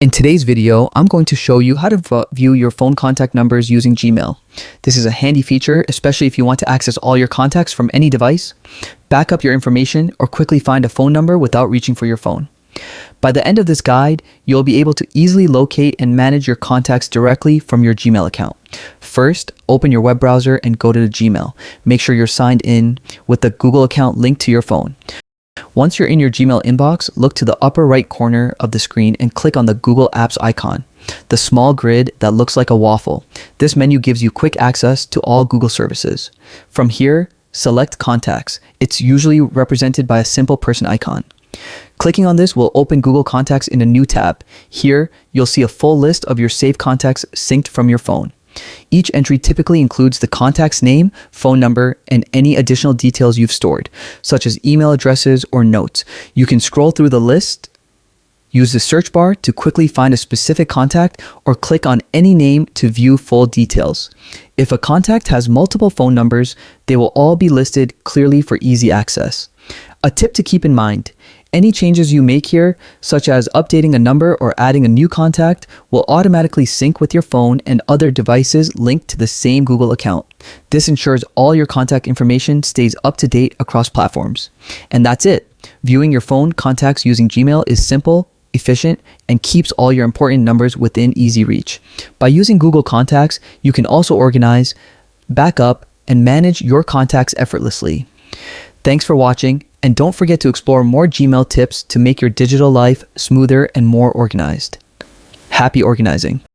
In today's video, I'm going to show you how to view your phone contact numbers using Gmail. This is a handy feature, especially if you want to access all your contacts from any device, back up your information, or quickly find a phone number without reaching for your phone. By the end of this guide, you'll be able to easily locate and manage your contacts directly from your Gmail account. First, open your web browser and go to the Gmail. Make sure you're signed in with the Google account linked to your phone. Once you're in your Gmail inbox, look to the upper right corner of the screen and click on the Google Apps icon, the small grid that looks like a waffle. This menu gives you quick access to all Google services. From here, select Contacts. It's usually represented by a simple person icon. Clicking on this will open Google Contacts in a new tab. Here, you'll see a full list of your saved contacts synced from your phone. Each entry typically includes the contact's name, phone number, and any additional details you've stored, such as email addresses or notes. You can scroll through the list, use the search bar to quickly find a specific contact, or click on any name to view full details. If a contact has multiple phone numbers, they will all be listed clearly for easy access. A tip to keep in mind: any changes you make here, such as updating a number or adding a new contact, will automatically sync with your phone and other devices linked to the same Google account. This ensures all your contact information stays up to date across platforms. And that's it. Viewing your phone contacts using Gmail is simple, efficient, and keeps all your important numbers within easy reach. By using Google Contacts, you can also organize, back up, and manage your contacts effortlessly. Thanks for watching, and don't forget to explore more Gmail tips to make your digital life smoother and more organized. Happy organizing!